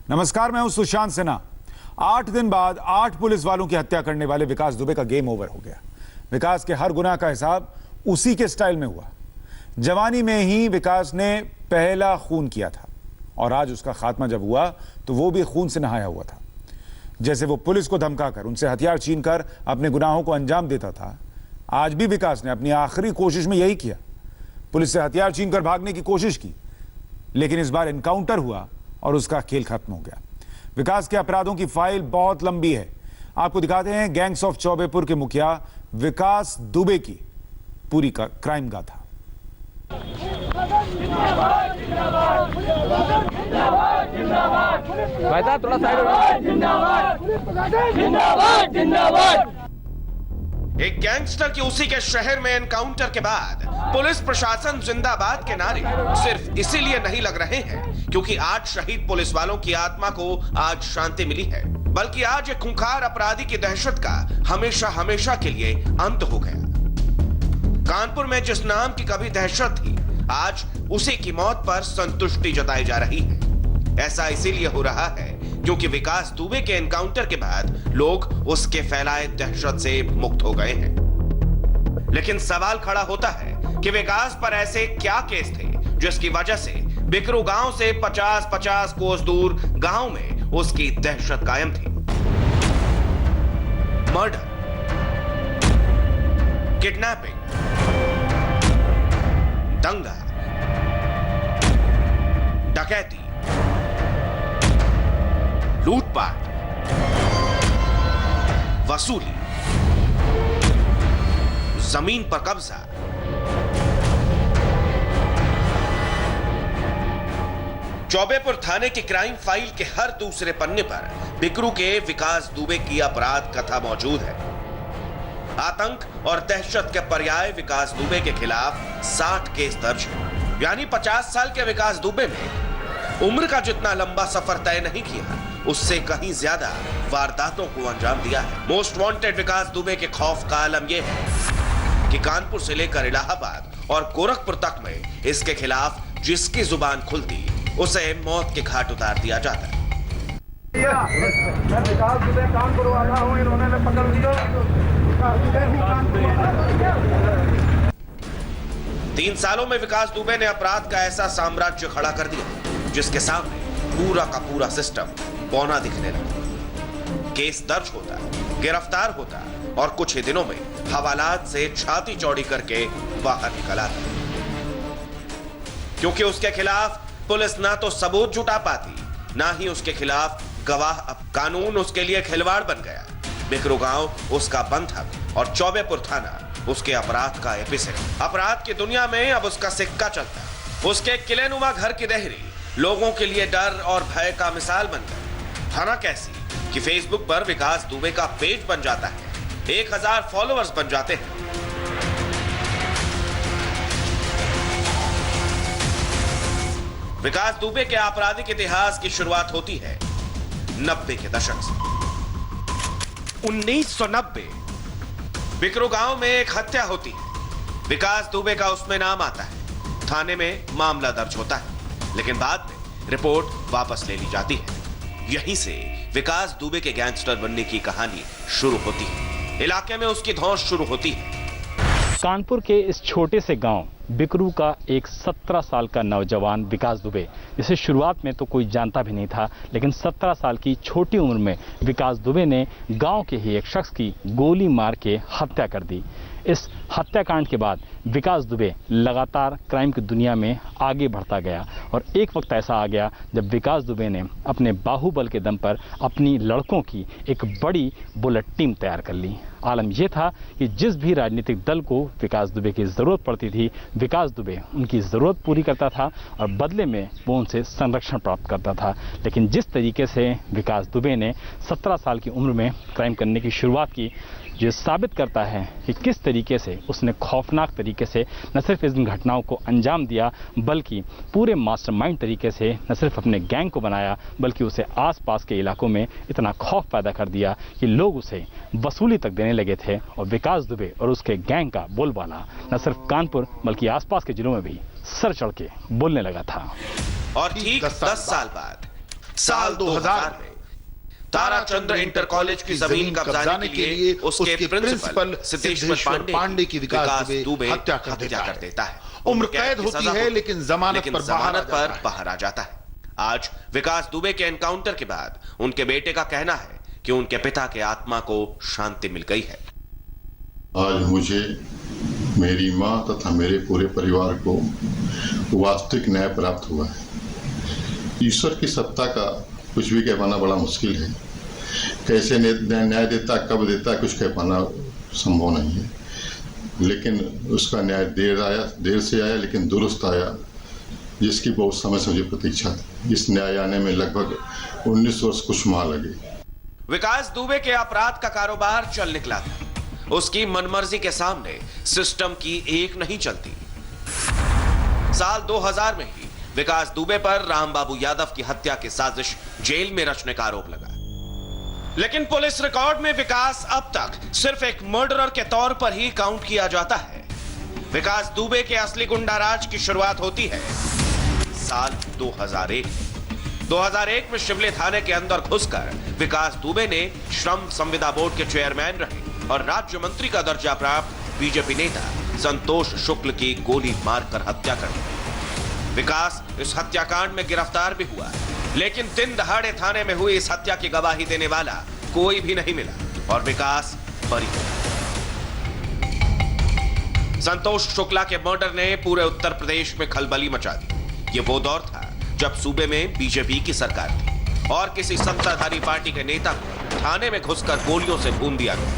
नमस्कार, मैं हूं सुशांत सिन्हा। 8 दिन बाद 8 पुलिस वालों की हत्या करने वाले विकास दुबे का गेम ओवर हो गया। विकास के हर गुनाह का हिसाब उसी के स्टाइल में हुआ। जवानी में ही विकास ने पहला खून किया था और आज उसका खात्मा जब हुआ तो वो भी खून से नहाया हुआ था। जैसे वो पुलिस को धमकाकर उनसे हथियार छीनकर अपने गुनाहों को अंजाम देता था, आज भी विकास ने अपनी आखिरी कोशिश में यही किया। पुलिस से हथियार छीनकर भागने की कोशिश की, लेकिन इस बार एनकाउंटर हुआ और उसका खेल खत्म हो गया। विकास के अपराधों की फाइल बहुत लंबी है। आपको दिखाते हैं गैंग्स ऑफ चौबेपुर के मुखिया विकास दुबे की पूरी क्राइम गाथा। भाई साहब थोड़ा साइड हो। एक गैंगस्टर की उसी के शहर में एनकाउंटर के बाद पुलिस प्रशासन जिंदाबाद के नारे सिर्फ इसीलिए नहीं लग रहे हैं क्योंकि आज शहीद पुलिस वालों की आत्मा को आज शांति मिली है, बल्कि आज एक खूंखार अपराधी की दहशत का हमेशा हमेशा के लिए अंत हो गया। कानपुर में जिस नाम की कभी दहशत थी, आज उसी की मौत पर संतुष्टि जताई जा रही है। ऐसा इसीलिए हो रहा है क्योंकि विकास दुबे के एनकाउंटर के बाद लोग उसके फैलाए दहशत से मुक्त हो गए हैं। लेकिन सवाल खड़ा होता है कि विकास पर ऐसे क्या केस थे जिसकी वजह से बिकरू गांव से 50-50 कोस दूर गांव में उसकी दहशत कायम थी। मर्डर, किडनैपिंग, दंगा, डकैती, लूटपाट, वसूली, जमीन पर कब्जा, चौबेपुर थाने की क्राइम फाइल के हर दूसरे पन्ने पर बिकरू के विकास दुबे की अपराध कथा मौजूद है। आतंक और दहशत के पर्याय विकास दुबे के खिलाफ 60 केस दर्ज है। यानी 50 साल के विकास दुबे ने उम्र का जितना लंबा सफर तय नहीं किया, उससे कहीं ज्यादा वारदातों को अंजाम दिया है। मोस्ट वांटेड विकास दुबे के खौफ का आलम यह है कि कानपुर से लेकर इलाहाबाद और गोरखपुर तक में इसके खिलाफ जिसकी जुबान खुलती उसे मौत के घाट उतार दिया जाता है। मैं विकास दुबे कानपुर वाला हूं, इन्होंने पकड़ लिया। 3 सालों में विकास दुबे ने अपराध का ऐसा साम्राज्य खड़ा कर दिया जिसके सामने पूरा का पूरा सिस्टम बौना दिखने लगा। केस दर्ज होता, गिरफ्तार होता और कुछ ही दिनों में हवालात से छाती चौड़ी करके बाहर निकल आता। क्योंकि उसके खिलाफ पुलिस ना तो सबूत जुटा पाती, ना ही उसके खिलाफ गवाह। अब कानून उसके लिए खिलवाड़ बन गया। बिकरू गांव उसका बंधक और चौबेपुर थाना उसके अपराध का एपिसेंटर। अपराध की दुनिया में अब उसका सिक्का चलता। उसके किलेनुमा घर की देहरी लोगों के लिए डर और भय का मिसाल बन गई। थाना कैसी कि फेसबुक पर विकास दुबे का पेज बन जाता है, 1000 फॉलोअर्स बन जाते हैं। विकास दुबे के आपराधिक इतिहास की शुरुआत होती है 90 के दशक से। 1990 बिकरू गांव में एक हत्या होती है। विकास दुबे का उसमें नाम आता है। थाने में मामला दर्ज होता है, लेकिन बाद में रिपोर्ट वापस ले ली जाती है। यहीं से विकास दुबे के गैंगस्टर बनने की कहानी शुरू होती है। इलाके में उसकी धौंस शुरू होती है। कानपुर के इस छोटे से गांव बिकरू का एक 17 साल का नौजवान विकास दुबे, जिसे शुरुआत में तो कोई जानता भी नहीं था, लेकिन 17 साल की छोटी उम्र में विकास दुबे ने गांव के ही एक शख्स की गोली मार के हत्या कर दी। इस हत्याकांड के बाद विकास दुबे लगातार क्राइम की दुनिया में आगे बढ़ता गया और एक वक्त ऐसा आ गया जब विकास दुबे ने अपने बाहुबल के दम पर अपनी लड़कों की एक बड़ी बुलेट टीम तैयार कर ली। आलम यह था कि जिस भी राजनीतिक दल को विकास दुबे की ज़रूरत पड़ती थी, विकास दुबे उनकी ज़रूरत पूरी करता था और बदले में वो उनसे संरक्षण प्राप्त करता था। लेकिन जिस तरीके से विकास दुबे ने 17 साल की उम्र में क्राइम करने की शुरुआत की, जो साबित करता है कि किस तरीके से उसने खौफनाक तरीके से न सिर्फ इन घटनाओं को अंजाम दिया, बल्कि पूरे मास्टरमाइंड तरीके से न सिर्फ अपने गैंग को बनाया, बल्कि उसे आसपास के इलाकों में इतना खौफ पैदा कर दिया कि लोग उसे वसूली तक देने लगे थे। और विकास दुबे और उसके गैंग का बोलबाला न सिर्फ कानपुर बल्कि आसपास के जिलों में भी सर चढ़ के बोलने लगा था। और ठीक 10 साल बाद साल 2000 में ताराचंद्र इंटर कॉलेज की जमीन कब्जाने के लिए उसके प्रिंसिपल सिद्धेश्वर पांडे की विकास दुबे हत्या कर देता है। उम्र कैद होती है लेकिन जमानत पर बाहर आ जाता है। आज विकास दुबे के एनकाउंटर के बाद उनके बेटे का कहना है कि उनके पिता के आत्मा को शांति मिल गई है। आज मुझे, मेरी मां तथा मेरे पूरे परिवार को वास्तविक न्याय प्राप्त हुआ है। ईश्वर की सत्ता का कुछ भी कह पाना बड़ा मुश्किल है। कैसे न्याय देता, कब देता, कुछ कह पाना संभव नहीं है। लेकिन उसका न्याय देर से आया लेकिन दुरुस्त आया, जिसकी बहुत समय से मुझे प्रतीक्षा थी। इस न्याय आने में लगभग 19 वर्ष कुछ माह लगे। विकास दुबे के अपराध का कारोबार चल निकला था। उसकी मनमर्जी के सामने सिस्टम की एक नहीं चलती। साल 2000 में ही विकास दुबे पर रामबाबू यादव की हत्या की साजिश जेल में रचने का आरोप लगा। लेकिन पुलिस रिकॉर्ड में विकास अब तक सिर्फ एक मर्डरर के तौर पर ही काउंट किया जाता है। विकास दुबे के असली गुंडाराज की शुरुआत होती है साल 2001 में शिवली थाने के अंदर घुसकर विकास दुबे ने श्रम संविदा बोर्ड के चेयरमैन रहे और राज्य मंत्री का दर्जा प्राप्त बीजेपी नेता संतोष शुक्ल की गोली मारकर हत्या कर दी। विकास इस हत्याकांड में गिरफ्तार भी हुआ, लेकिन दिन दहाड़े थाने में हुई इस हत्या की गवाही देने वाला कोई भी नहीं मिला और विकास बरी हो गया। संतोष शुक्ला के मर्डर ने पूरे उत्तर प्रदेश में खलबली मचा दी। ये वो दौर था जब सूबे में बीजेपी की सरकार थी और किसी सत्ताधारी पार्टी के नेता को थाने में घुसकर गोलियों से भून दिया गया।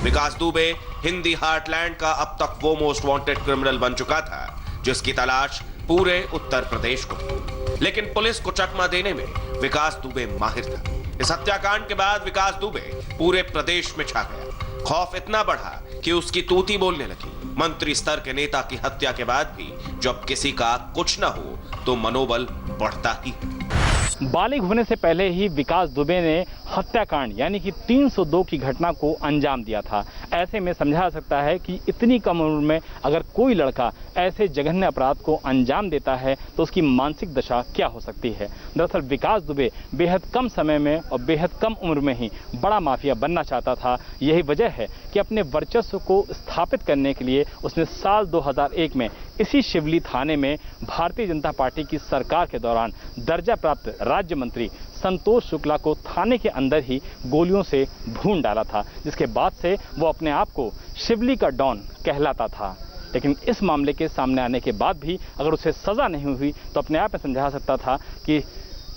विकास दुबे हिंदी हार्टलैंड का अब तक वो मोस्ट वांटेड क्रिमिनल बन चुका था जिसकी तलाश पूरे उत्तर प्रदेश को थी। लेकिन पुलिस को चकमा देने में विकास दुबे माहिर था। इस हत्याकांड के बाद विकास दुबे पूरे प्रदेश में छा गया। खौफ इतना बढ़ा कि उसकी तूती बोलने लगी। मंत्री स्तर के नेता की हत्या के बाद भी जब किसी का कुछ ना हो तो मनोबल बढ़ता ही है। बालिग होने से पहले ही विकास दुबे ने हत्याकांड यानी कि 302 की घटना को अंजाम दिया था। ऐसे में समझा जा सकता है कि इतनी कम उम्र में अगर कोई लड़का ऐसे जघन्य अपराध को अंजाम देता है तो उसकी मानसिक दशा क्या हो सकती है। दरअसल विकास दुबे बेहद कम समय में और बेहद कम उम्र में ही बड़ा माफिया बनना चाहता था। यही वजह है कि अपने वर्चस्व को स्थापित करने के लिए उसने साल 2001 में इसी शिवली थाने में भारतीय जनता पार्टी की सरकार के दौरान दर्जा प्राप्त राज्य मंत्री संतोष शुक्ला को थाने के अंदर ही गोलियों से भून डाला था, जिसके बाद से वो अपने आप को शिवली का डॉन कहलाता था। लेकिन इस मामले के सामने आने के बाद भी अगर उसे सज़ा नहीं हुई तो अपने आप में समझा सकता था कि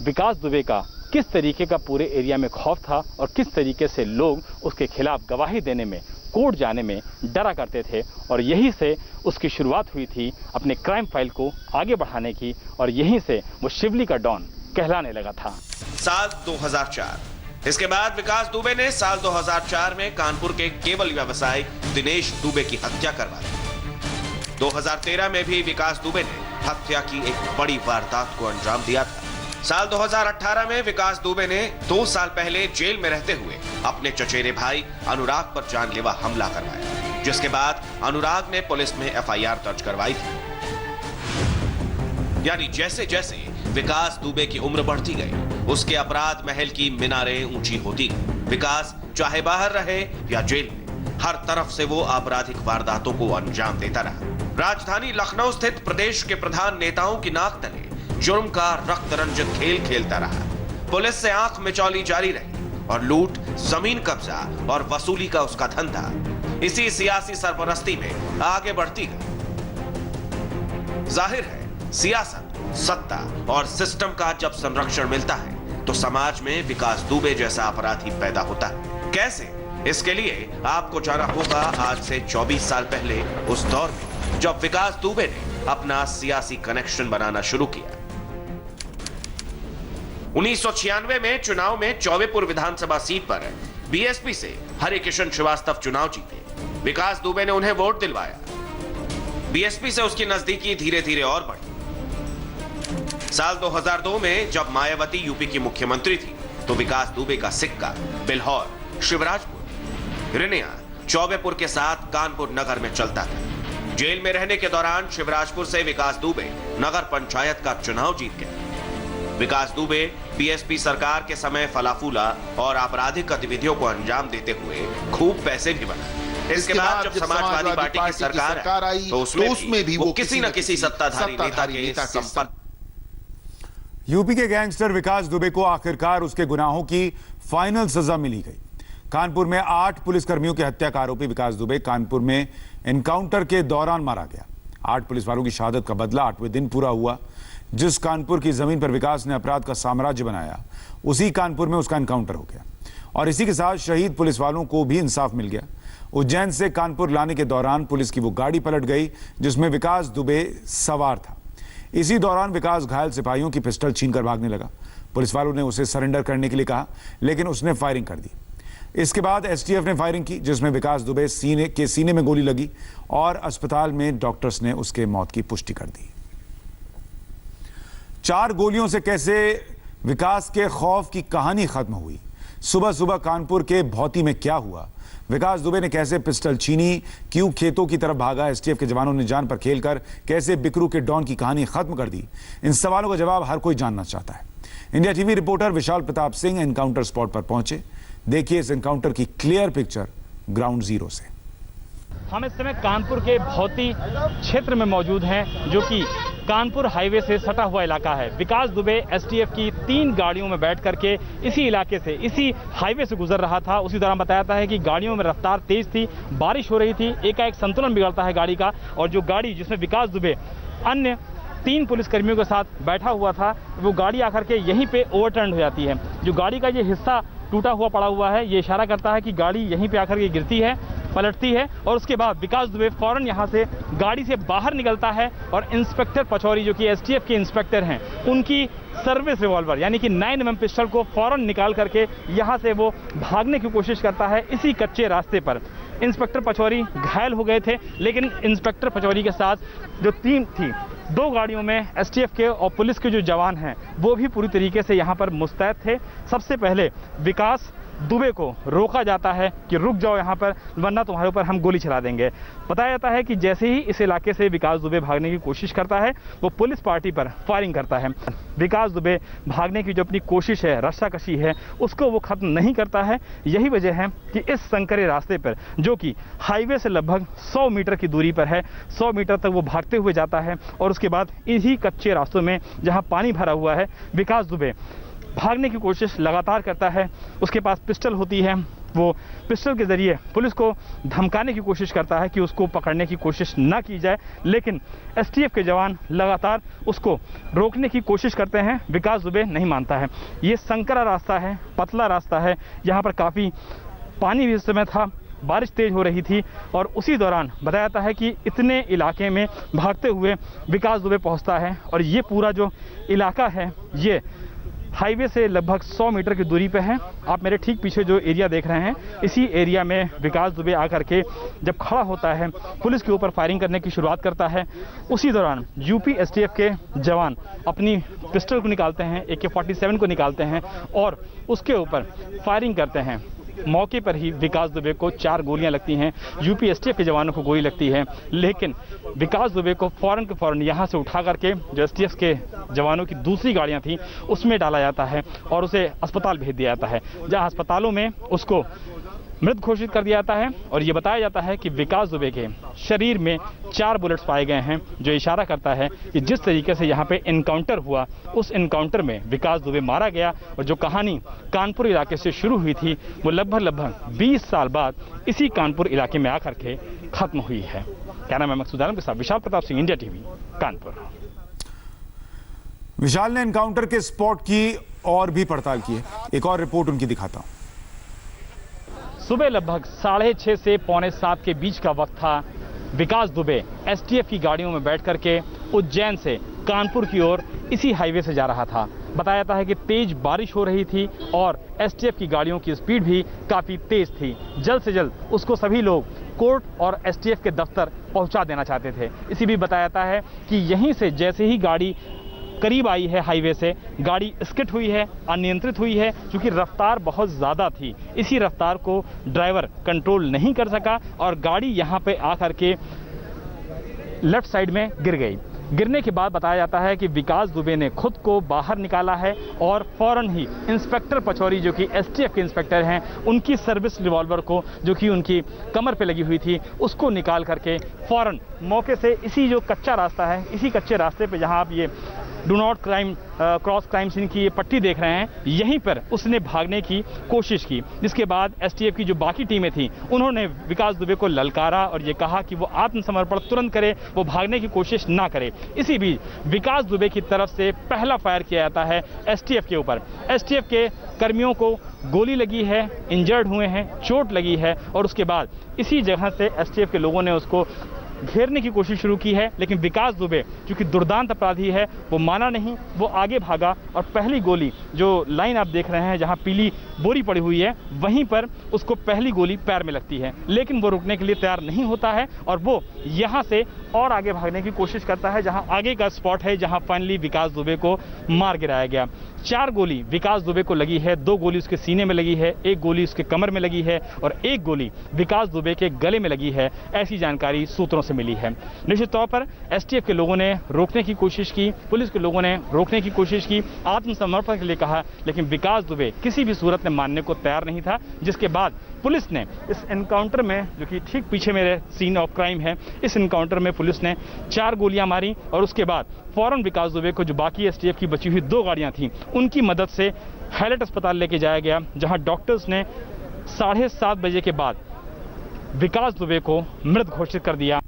विकास दुबे का किस तरीके का पूरे एरिया में खौफ था और किस तरीके से लोग उसके खिलाफ गवाही देने में, कोर्ट जाने में डरा करते थे। और यहीं से उसकी शुरुआत हुई थी अपने क्राइम फाइल को आगे बढ़ाने की और यहीं से वो शिवली का डॉन कहलाने लगा था। साल 2004। इसके बाद विकास दुबे ने साल 2004 में कानपुर के केबल व्यवसायी दिनेश दुबे की हत्या करवा दी। 2013 में भी विकास दुबे ने हत्या की एक बड़ी वारदात को अंजाम दिया था। साल 2018 में विकास दुबे ने 2 साल पहले जेल में रहते हुए अपने चचेरे भाई अनुराग पर जानलेवा हमला करवाया, जिसके बाद अनुराग ने पुलिस में एफआईआर दर्ज करवाई थी। यानी जैसे जैसे विकास दुबे की उम्र बढ़ती गई उसके अपराध महल की मीनारें ऊंची होती गई। विकास चाहे बाहर रहे या जेल में, हर तरफ से वो आपराधिक वारदातों को अंजाम देता रहा। राजधानी लखनऊ स्थित प्रदेश के प्रधान नेताओं की नाक तले जुर्म का रक्त रंजित खेल खेलता रहा। पुलिस से आंख मिचौली जारी रही और लूट, जमीन कब्जा और वसूली का उसका धंधा इसी सियासी सरपरस्ती में आगे बढ़ती गई। जाहिर है सियासत, सत्ता और सिस्टम का जब संरक्षण मिलता है तो समाज में विकास दुबे जैसा अपराधी पैदा होता है। कैसे? इसके लिए आपको जाना होगा आज से 24 साल पहले उस दौर में जब विकास दुबे ने अपना सियासी कनेक्शन बनाना शुरू किया। 1996 में चुनाव में चौबेपुर विधानसभा सीट पर बीएसपी से हरिकिशन श्रीवास्तव चुनाव जीते। विकास दुबे ने उन्हें वोट दिलवाया। बीएसपी से उसकी नजदीकी धीरे धीरे और बढ़ी। साल 2002 में जब मायावती यूपी की मुख्यमंत्री थी तो विकास दुबे का सिक्का बिल्हौर, शिवराजपुर, रिनिया, चौबेपुर के साथ कानपुर नगर में चलता था। जेल में रहने के दौरान शिवराजपुर से विकास दुबे नगर पंचायत का चुनाव जीत गए। विकास दुबे बीएसपी सरकार के समय फलाफूला और आपराधिक गतिविधियों को अंजाम देते हुए खूब पैसे भी बनाए। इसके बाद जब समाजवादी पार्टी की सरकार आई तो उसमें भी वो किसी न किसी सत्ताधारी नेता के संपर्क। यूपी के गैंगस्टर विकास दुबे को आखिरकार उसके गुनाहों की फाइनल सजा मिली गई। कानपुर में 8 पुलिसकर्मियों की हत्या का आरोपी विकास दुबे कानपुर में एनकाउंटर के दौरान मारा गया। 8 पुलिस वालों की शहादत का बदला 8वें दिन पूरा हुआ। जिस कानपुर की जमीन पर विकास ने अपराध का साम्राज्य बनाया, उसी कानपुर में उसका एनकाउंटर हो गया और इसी के साथ शहीद पुलिस वालों को भी इंसाफ मिल गया। उज्जैन से कानपुर लाने के दौरान पुलिस की वो गाड़ी पलट गई जिसमें विकास दुबे सवार था। इसी दौरान विकास घायल सिपाहियों की पिस्टल छीनकर भागने लगा। पुलिस वालों ने उसे सरेंडर करने के लिए कहा, लेकिन उसने फायरिंग कर दी। इसके बाद एसटीएफ ने फायरिंग की जिसमें विकास दुबे सीने में गोली लगी और अस्पताल में डॉक्टर्स ने उसके मौत की पुष्टि कर दी। 4 गोलियों से कैसे विकास के खौफ की कहानी खत्म हुई, सुबह सुबह कानपुर के भौती में क्या हुआ, विकास दुबे ने कैसे पिस्टल छीनी, क्यों खेतों की तरफ भागा, एसटीएफ के जवानों ने जान पर खेलकर कैसे बिकरू के डॉन की कहानी खत्म कर दी, इन सवालों का जवाब हर कोई जानना चाहता है। इंडिया टीवी रिपोर्टर विशाल प्रताप सिंह एनकाउंटर स्पॉट पर पहुंचे। देखिए इस एनकाउंटर की क्लियर पिक्चर ग्राउंड जीरो से। हम इस समय कानपुर के भौती क्षेत्र में मौजूद हैं, जो कि कानपुर हाईवे से सटा हुआ इलाका है। विकास दुबे एसटीएफ की 3 गाड़ियों में बैठ करके इसी इलाके से, इसी हाईवे से गुजर रहा था। उसी दौरान बताया जाता है कि गाड़ियों में रफ्तार तेज थी, बारिश हो रही थी, एकाएक संतुलन बिगड़ता है गाड़ी का और जो गाड़ी जिसमें विकास दुबे अन्य 3 पुलिसकर्मियों के साथ बैठा हुआ था, वो गाड़ी आकर के यहीं पे ओवरटर्न हो जाती है। जो गाड़ी का ये हिस्सा टूटा हुआ पड़ा हुआ है, ये इशारा करता है कि गाड़ी यहीं पे आकर के गिरती है, पलटती है और उसके बाद विकास दुबे फौरन यहां से गाड़ी से बाहर निकलता है और इंस्पेक्टर पचौरी जो कि एसटीएफ के इंस्पेक्टर हैं, उनकी सर्विस रिवॉल्वर यानी कि 9mm पिस्टल को फौरन निकाल करके यहां से वो भागने की कोशिश करता है इसी कच्चे रास्ते पर। इंस्पेक्टर पचौरी घायल हो गए थे, लेकिन इंस्पेक्टर पचौरी के साथ जो टीम थी, 2 गाड़ियों में एसटीएफ के और पुलिस के जो जवान हैं वो भी पूरी तरीके से यहाँ पर मुस्तैद थे। सबसे पहले विकास दुबे को रोका जाता है कि रुक जाओ यहाँ पर, वरना तुम्हारे ऊपर हम गोली चला देंगे। बताया जाता है कि जैसे ही इस इलाके से विकास दुबे भागने की कोशिश करता है, वो पुलिस पार्टी पर फायरिंग करता है। विकास दुबे भागने की जो अपनी कोशिश है, रस्साकशी है, उसको वो खत्म नहीं करता है। यही वजह है कि इस संकरे रास्ते पर, जो कि हाईवे से लगभग 100 मीटर की दूरी पर है, 100 मीटर तक वो भागते हुए जाता है और उसके बाद इन्हीं कच्चे रास्तों में जहाँ पानी भरा हुआ है, विकास दुबे भागने की कोशिश लगातार करता है। उसके पास पिस्टल होती है, वो पिस्टल के ज़रिए पुलिस को धमकाने की कोशिश करता है कि उसको पकड़ने की कोशिश ना की जाए, लेकिन एसटीएफ के जवान लगातार उसको रोकने की कोशिश करते हैं। विकास दुबे नहीं मानता है। ये संकरा रास्ता है, पतला रास्ता है, यहाँ पर काफ़ी पानी भी इस समय था, बारिश तेज हो रही थी और उसी दौरान बताया जाता है कि इतने इलाके में भागते हुए विकास दुबे पहुँचता है और ये पूरा जो इलाका है ये हाईवे से लगभग 100 मीटर की दूरी पे है। आप मेरे ठीक पीछे जो एरिया देख रहे हैं, इसी एरिया में विकास दुबे आकर के जब खड़ा होता है, पुलिस के ऊपर फायरिंग करने की शुरुआत करता है। उसी दौरान यूपी एसटीएफ के जवान अपनी पिस्टल को निकालते हैं, AK-47 को निकालते हैं और उसके ऊपर फायरिंग करते हैं। मौके पर ही विकास दुबे को 4 गोलियां लगती हैं, यूपी एसटीएफ के जवानों को गोली लगती है, लेकिन विकास दुबे को फौरन के फौरन यहां से उठा करके जो एसटीएफ के जवानों की दूसरी गाड़ियां थी उसमें डाला जाता है और उसे अस्पताल भेज दिया जाता है, जहां अस्पतालों में उसको मृत घोषित कर दिया जाता है। और ये बताया जाता है कि विकास दुबे के शरीर में 4 बुलेट्स पाए गए हैं, जो इशारा करता है कि जिस तरीके से यहाँ पे एनकाउंटर हुआ, उस एनकाउंटर में विकास दुबे मारा गया और जो कहानी कानपुर इलाके से शुरू हुई थी वो लगभग 20 साल बाद इसी कानपुर इलाके में आकर के खत्म हुई है। कैमरामैन मकसूद आलम के साथ विशाल प्रताप सिंह, इंडिया टीवी, कानपुर। विशाल ने एनकाउंटर के स्पॉट की और भी पड़ताल की है, एक और रिपोर्ट उनकी दिखाता हूं। सुबह लगभग 6:30 से 6:45 के बीच का वक्त था। विकास दुबे एसटीएफ की गाड़ियों में बैठ करके उज्जैन से कानपुर की ओर इसी हाईवे से जा रहा था। बताया जाता है कि तेज बारिश हो रही थी और एसटीएफ की गाड़ियों की स्पीड भी काफ़ी तेज थी। जल्द से जल्द उसको सभी लोग कोर्ट और एसटीएफ के दफ्तर पहुंचा देना चाहते थे। इसी भी बताया जाता है कि यहीं से जैसे ही गाड़ी करीब आई है हाईवे से, गाड़ी स्किड हुई है, अनियंत्रित हुई है, क्योंकि रफ्तार बहुत ज़्यादा थी। इसी रफ्तार को ड्राइवर कंट्रोल नहीं कर सका और गाड़ी यहाँ पे आकर के लेफ्ट साइड में गिर गई। गिरने के बाद बताया जाता है कि विकास दुबे ने खुद को बाहर निकाला है और फौरन ही इंस्पेक्टर पचौरी जो कि एसटीएफ के इंस्पेक्टर हैं, उनकी सर्विस रिवॉल्वर को जो कि उनकी कमर पे लगी हुई थी उसको निकाल करके फौरन मौके से इसी जो कच्चा रास्ता है, इसी कच्चे रास्ते पे जहां आप ये do not crime cross crime scene की ये पट्टी देख रहे हैं, यहीं पर उसने भागने की कोशिश की। जिसके बाद एसटीएफ की जो बाकी टीमें थीं उन्होंने विकास दुबे को ललकारा और ये कहा कि वो आत्मसमर्पण तुरंत करे, वो भागने की कोशिश ना करे। इसी बीच विकास दुबे की तरफ से पहला फायर किया जाता है एसटीएफ के ऊपर। एसटीएफ के कर्मियों को गोली लगी है, इंजर्ड हुए हैं, चोट लगी है और उसके बाद इसी जगह से एसटीएफ के लोगों ने उसको घेरने की कोशिश शुरू की है, लेकिन विकास दुबे क्योंकि दुर्दांत अपराधी है वो माना नहीं, वो आगे भागा और पहली गोली जो लाइन आप देख रहे हैं जहां पीली बोरी पड़ी हुई है वहीं पर उसको पहली गोली पैर में लगती है, लेकिन वो रुकने के लिए तैयार नहीं होता है और वो यहां से और आगे भागने की कोशिश करता है जहां आगे का स्पॉट है जहां फाइनली विकास दुबे को मार गिराया गया। 4 गोली विकास दुबे को लगी है, 2 गोली उसके सीने में लगी है, 1 गोली उसके कमर में लगी है और 1 गोली विकास दुबे के गले में लगी है, ऐसी जानकारी सूत्रों से मिली है। निश्चित तौर पर एसटीएफ के लोगों ने रोकने की कोशिश की, पुलिस के लोगों ने रोकने की कोशिश की, आत्मसमर्पण के लिए कहा, लेकिन विकास दुबे किसी भी सूरत में मानने को तैयार नहीं था। जिसके बाद पुलिस ने इस एनकाउंटर में, जो कि ठीक पीछे मेरे सीन ऑफ क्राइम है, इस एनकाउंटर में पुलिस ने 4 गोलियां मारी और उसके बाद फौरन विकास दुबे को जो बाकी एसटीएफ की बची हुई 2 गाड़ियां थीं उनकी मदद से हैलेट अस्पताल लेके जाया गया, जहां डॉक्टर्स ने 7:30 बजे के बाद विकास दुबे को मृत घोषित कर दिया।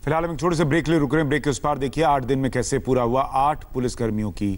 फिलहाल हम एक छोटे से ब्रेक ले रुक रहे हैं। ब्रेक के उस पार देखिए 8 दिन में कैसे पूरा हुआ 8 पुलिसकर्मियों की